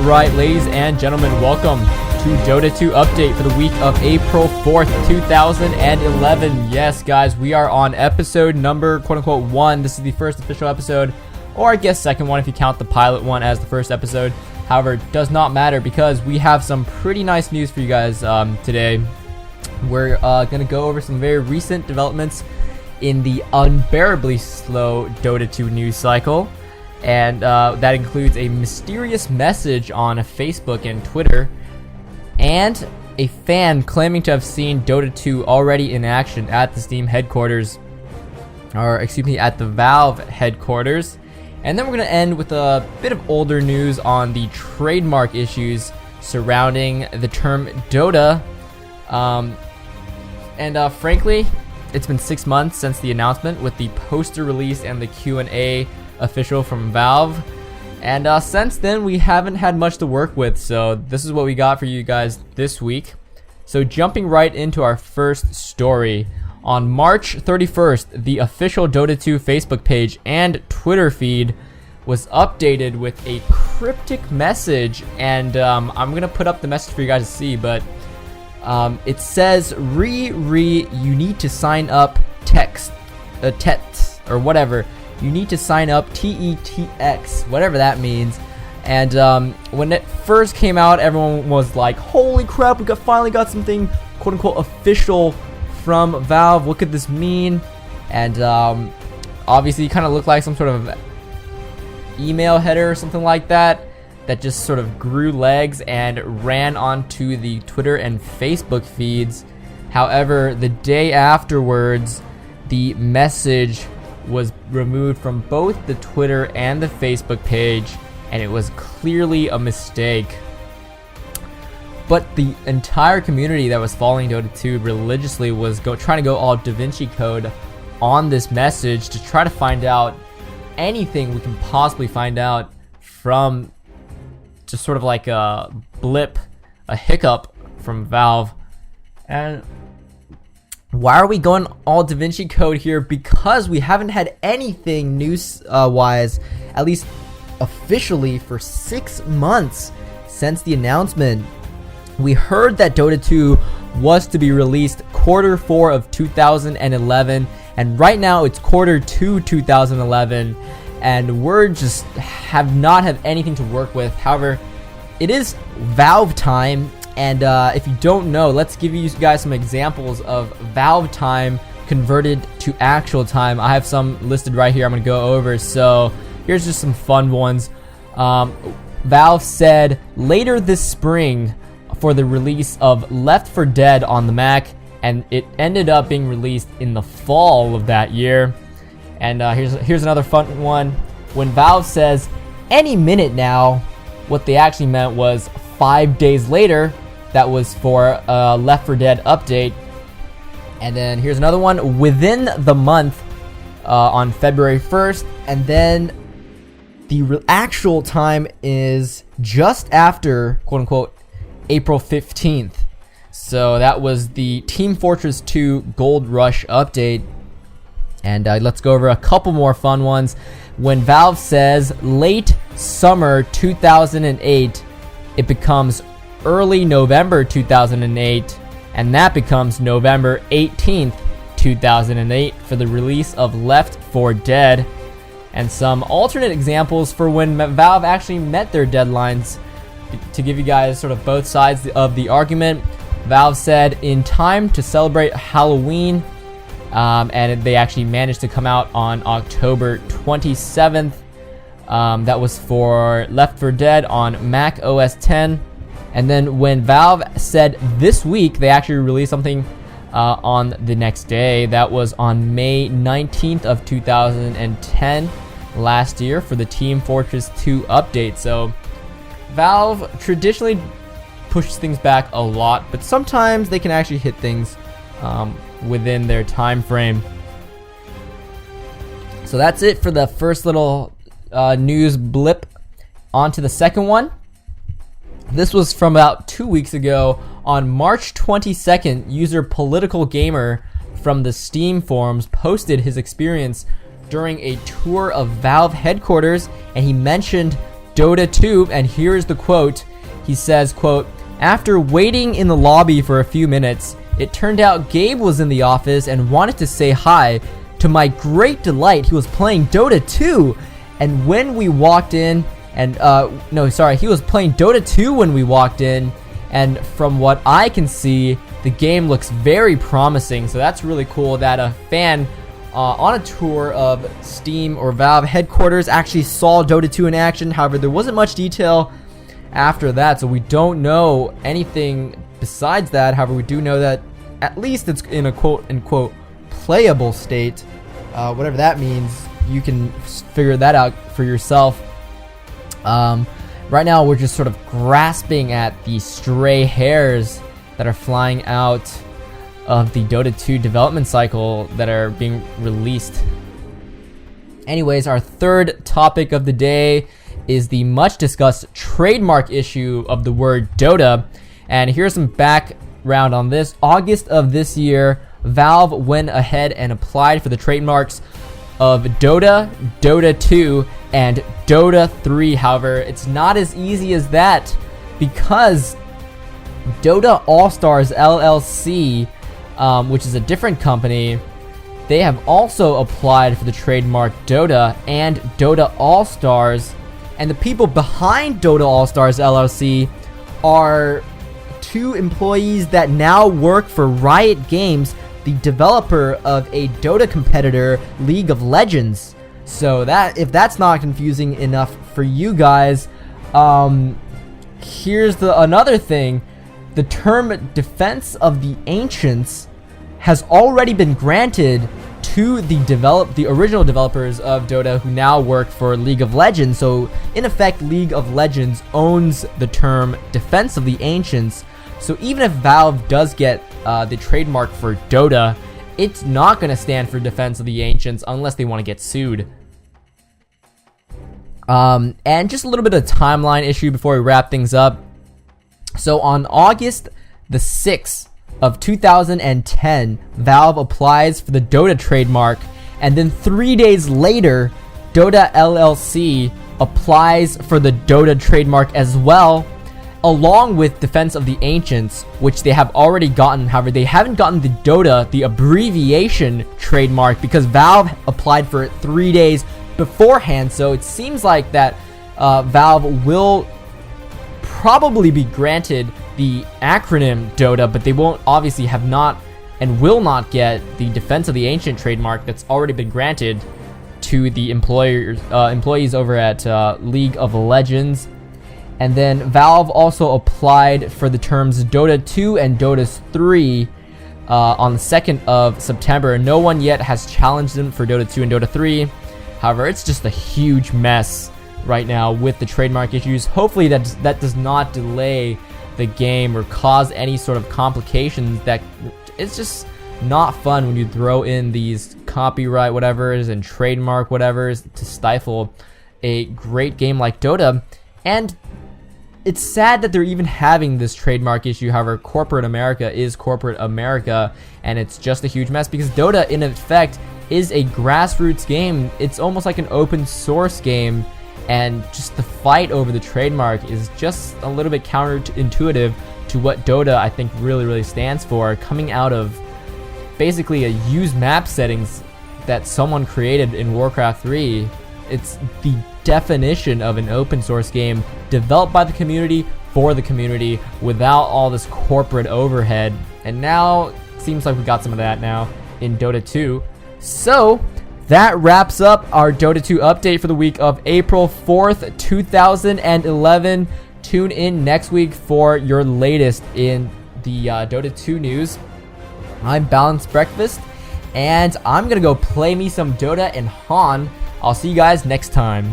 Alright, ladies and gentlemen, welcome to Dota 2 update for the week of April 4th, 2011. Yes, guys, we are on episode number quote-unquote 1. This is the first official episode, or I guess second one if you count the pilot one as the first episode. However, it does not matter because we have some pretty nice news for you guys today. We're going to go over some very recent developments in the unbearably slow Dota 2 news cycle. And that includes a mysterious message on Facebook and Twitter, and a fan claiming to have seen Dota 2 already in action at the Steam headquarters, or excuse me, at the Valve headquarters. And then we're going to end with a bit of older news on the trademark issues surrounding the term Dota. Frankly, it's been 6 months since the announcement with the poster release and the Q&A official from Valve, and since then we haven't had much to work with, so this is what we got for you guys this week. So jumping right into our first story, on March 31st, the official Dota 2 Facebook page and Twitter feed was updated with a cryptic message, and I'm gonna put up the message for you guys to see, but it says you need to sign up text or whatever. You need to sign up TETX, whatever that means. And when it first came out, everyone was like, holy crap, we finally got something quote unquote official from Valve. What could this mean? And obviously it kind of looked like some sort of email header or something like that just sort of grew legs and ran onto the Twitter and Facebook feeds. However, the day afterwards, the message was removed from both the Twitter and the Facebook page, and it was clearly a mistake. But the entire community that was following Dota 2 religiously was trying to go all Da Vinci Code on this message to try to find out anything we can possibly find out from just sort of like a blip, a hiccup from Valve. And why are we going all Da Vinci Code here? Because we haven't had anything news-wise, at least officially, for 6 months since the announcement. We heard that Dota 2 was to be released Q4 of 2011, and right now it's Q2 2011, and we're just have not have anything to work with. However, it is Valve time. And if you don't know, let's give you guys some examples of Valve time converted to actual time. I have some listed right here I'm going to go over. So here's just some fun ones. Valve said later this spring for the release of Left 4 Dead on the Mac, and it ended up being released in the fall of that year. And here's another fun one. When Valve says any minute now, what they actually meant was 5 days later. That was for a Left 4 Dead update. And then here's another one, within the month on February 1st. And then the actual time is just after, quote unquote, April 15th. So that was the Team Fortress 2 Gold Rush update. And let's go over a couple more fun ones. When Valve says late summer 2008, it becomes early November 2008, and that becomes November 18th, 2008 for the release of Left 4 Dead. And some alternate examples for when Valve actually met their deadlines. To give you guys sort of both sides of the argument, Valve said in time to celebrate Halloween, and they actually managed to come out on October 27th. That was for Left 4 Dead on Mac OS X. And then when Valve said this week, they actually released something on the next day. That was on May 19th of 2010 last year for the Team Fortress 2 update. So Valve traditionally pushes things back a lot, but sometimes they can actually hit things within their time frame. So that's it for the first little news blip. On to the second one. This was from about 2 weeks ago. On March 22nd, user Political Gamer from the Steam forums posted his experience during a tour of Valve headquarters, and he mentioned Dota 2, and here's the quote. He says, quote, "After waiting in the lobby for a few minutes, it turned out Gabe was in the office and wanted to say hi. To my great delight, he was playing Dota 2. And when we walked in, he was playing Dota 2 when we walked in. And from what I can see, the game looks very promising." So that's really cool that a fan on a tour of Steam or Valve headquarters actually saw Dota 2 in action. However, there wasn't much detail after that, so we don't know anything besides that. However, we do know that at least it's in a quote-unquote playable state. Whatever that means, you can figure that out for yourself. Right now, we're just sort of grasping at the stray hairs that are flying out of the Dota 2 development cycle that are being released. Anyways, our third topic of the day is the much discussed trademark issue of the word Dota. And here's some background on this. August of this year, Valve went ahead and applied for the trademarks of Dota, Dota 2, and Dota 3. However, it's not as easy as that, because Dota All-Stars LLC, which is a different company, they have also applied for the trademark Dota and Dota All-Stars, and the people behind Dota All-Stars LLC are two employees that now work for Riot Games, the developer of a Dota competitor, League of Legends. So that, if that's not confusing enough for you guys, here's another thing. The term Defense of the Ancients has already been granted to the original developers of Dota, who now work for League of Legends. So in effect, League of Legends owns the term Defense of the Ancients. So even if Valve does get the trademark for Dota, it's not going to stand for Defense of the Ancients unless they want to get sued. And just a little bit of timeline issue before we wrap things up. So on August the 6th of 2010, Valve applies for the Dota trademark, and then 3 days later, Dota LLC applies for the Dota trademark as well, along with Defense of the Ancients, which they have already gotten. However, they haven't gotten the Dota, the abbreviation trademark, because Valve applied for it 3 days beforehand. So it seems like that Valve will probably be granted the acronym Dota, but they won't obviously have not and will not get the Defense of the Ancient trademark that's already been granted to the employees over at League of Legends. And then Valve also applied for the terms Dota 2 and Dota 3 on the 2nd of September. No one yet has challenged them for Dota 2 and Dota 3. However, it's just a huge mess right now with the trademark issues. Hopefully that does not delay the game or cause any sort of complications. That it's just not fun when you throw in these copyright whatevers and trademark whatevers to stifle a great game like Dota. And it's sad that they're even having this trademark issue. However, corporate America is corporate America, and it's just a huge mess because Dota, in effect, is a grassroots game. It's almost like an open source game, and just the fight over the trademark is just a little bit counterintuitive to what Dota, I think, really stands for, coming out of basically a use map settings that someone created in Warcraft 3. It's the definition of an open source game developed by the community for the community without all this corporate overhead. And now it seems like we got some of that now in Dota 2. So that wraps up our Dota 2 update for the week of April 4th, 2011. Tune in next week for your latest in the Dota 2 news. I'm Balanced Breakfast, and I'm gonna go play me some Dota and Han. I'll see you guys next time.